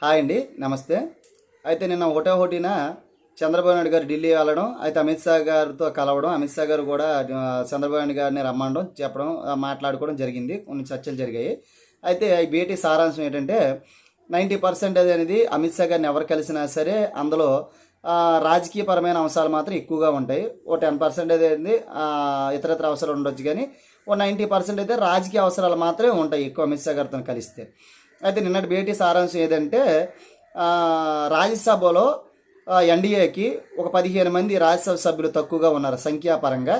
Hi అండి, నమస్తే. అయితే నిన్న ఒకటిన చంద్రబాబు నాయుడు గారు ఢిల్లీ వెళ్ళడం, అయితే అమిత్ షా గారితో కలవడం, అమిత్ షా గారు కూడా చంద్రబాబు నాయుడు గారిని రమ్మనడం, చెప్పడం, మాట్లాడుకోవడం జరిగింది. కొన్ని చర్చలు జరిగాయి. అయితే ఈ భేటీ సారాంశం ఏంటంటే 90% అనేది అమిత్ షా గారిని ఎవరు కలిసినా సరే అందులో రాజకీయపరమైన అంశాలు మాత్రం ఎక్కువగా ఉంటాయి. ఓ 10% అనేది ఇతరత్ర అవసరాలు ఉండొచ్చు, కానీ ఓ 90% అయితే రాజకీయ అవసరాలు మాత్రమే ఉంటాయి ఎక్కువ అమిత్ షా గారితో కలిస్తే. అయితే నిన్నటి భేటీ సారాంశం ఏదంటే రాజ్యసభలో ఎన్డీఏకి ఒక 15 మంది రాజ్యసభ సభ్యులు తక్కువగా ఉన్నారు సంఖ్యాపరంగా.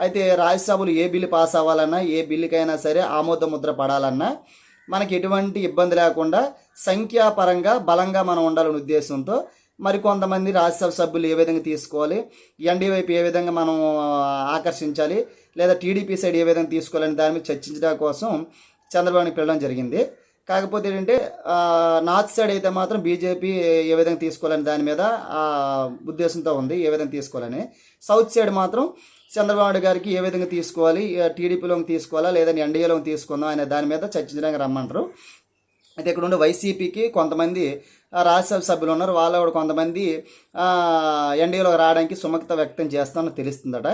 అయితే రాజ్యసభలు ఏ బిల్లు పాస్ అవ్వాలన్నా, ఏ బిల్లుకైనా సరే ఆమోద ముద్ర పడాలన్నా మనకి ఎటువంటి ఇబ్బంది లేకుండా సంఖ్యాపరంగా బలంగా మనం ఉండాలనే ఉద్దేశంతో మరికొంతమంది రాజ్యసభ సభ్యులు ఏ విధంగా తీసుకోవాలి, ఎన్డీ వైపు ఏ విధంగా మనం ఆకర్షించాలి, లేదా టీడీపీ సైడ్ ఏ విధంగా తీసుకోవాలని దాని మీద చర్చించడం కోసం చంద్రబాబుని పిలవడం జరిగింది. కాకపోతే ఏంటంటే నార్త్ సైడ్ అయితే మాత్రం బీజేపీ ఏ విధంగా తీసుకోవాలని దాని మీద ఉద్దేశంతో ఉంది, ఏ విధంగా తీసుకోవాలని. సౌత్ సైడ్ మాత్రం చంద్రబాబు నాయుడు గారికి ఏ విధంగా తీసుకోవాలి, టీడీపీలోకి తీసుకోవాలా లేదా ఎన్డీఏలోకి తీసుకుందాం అనే దాని మీద చర్చించడానికి రమ్మంటారు. అయితే ఇక్కడ ఉండే వైసీపీకి కొంతమంది రాజ్యసభ సభ్యులు ఉన్నారు, వాళ్ళు కూడా కొంతమంది ఎన్డీఏలోకి రావడానికి సుముఖత వ్యక్తం చేస్తామని తెలుస్తుందట.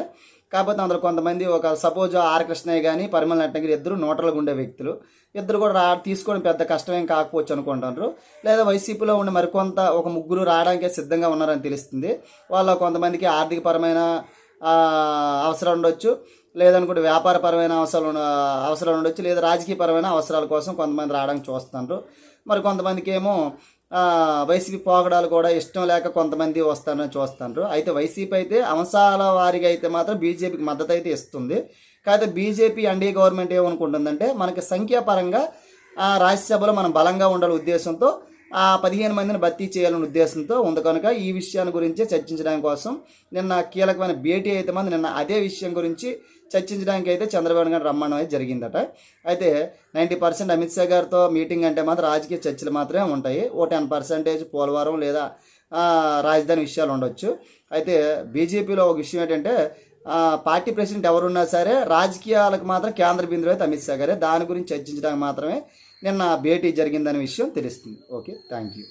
కాకపోతే అందులో కొంతమంది ఒక సపోజ్ ఆర్ కృష్ణయ్య కానీ పరిమళ నటనగిరి ఇద్దరు నోటలుగా ఉండే వ్యక్తులు, ఇద్దరు కూడా తీసుకోవడం పెద్ద కష్టమేం కాకపోవచ్చు అనుకుంటున్నారు. లేదా వైసీపీలో ఉండే మరికొంత ఒక ముగ్గురు రావడానికే సిద్ధంగా ఉన్నారని తెలుస్తుంది. వాళ్ళ కొంతమందికి ఆర్థికపరమైన అవసరాలు ఉండొచ్చు, లేదనుకుంటే వ్యాపారపరమైన అవసరాలు ఉండొచ్చు, లేదా రాజకీయపరమైన అవసరాల కోసం కొంతమంది రావడానికి చూస్తున్నారు. మరి కొంతమందికి ఏమో వైసీపీ పోగడాలు కూడా ఇష్టం లేక కొంతమంది వస్తారని చూస్తున్నారు. అయితే వైసీపీ అయితే అంశాల వారిగా అయితే మాత్రం బీజేపీకి మద్దతు అయితే ఇస్తుంది. కాకపోతే బీజేపీ ఎన్డీఏ గవర్నమెంట్ ఏమనుకుంటుందంటే మనకి సంఖ్యాపరంగా రాజ్యసభలో మనం బలంగా ఉండాలనే ఉద్దేశంతో 15 మందిని భర్తీ చేయాలనే ఉద్దేశంతో ఉంది. కనుక ఈ విషయాన్ని గురించి చర్చించడానికి కోసం నిన్న కీలకమైన భేటీ అయితే మాత్రం నిన్న అదే విషయం గురించి చర్చించడానికి అయితే చంద్రబాబు గారు రమ్మడం అయితే జరిగిందట. అయితే 90% అమిత్ షా గారితో మీటింగ్ అంటే మాత్రం రాజకీయ చర్చలు మాత్రమే ఉంటాయి. ఓ 10% పోలవరం లేదా రాజధాని విషయాలు ఉండొచ్చు. అయితే బీజేపీలో ఒక విషయం ఏంటంటే పార్టీ ప్రెసిడెంట్ ఎవరున్నా సరే రాజకీయాలకు మాత్రం కేంద్ర బిందువు అయితే అమిత్ షా గారే. దాని గురించి చర్చించడానికి మాత్రమే నిన్న భేటీ జరిగిందనే విషయం తెలుస్తుంది. Okay, thank you.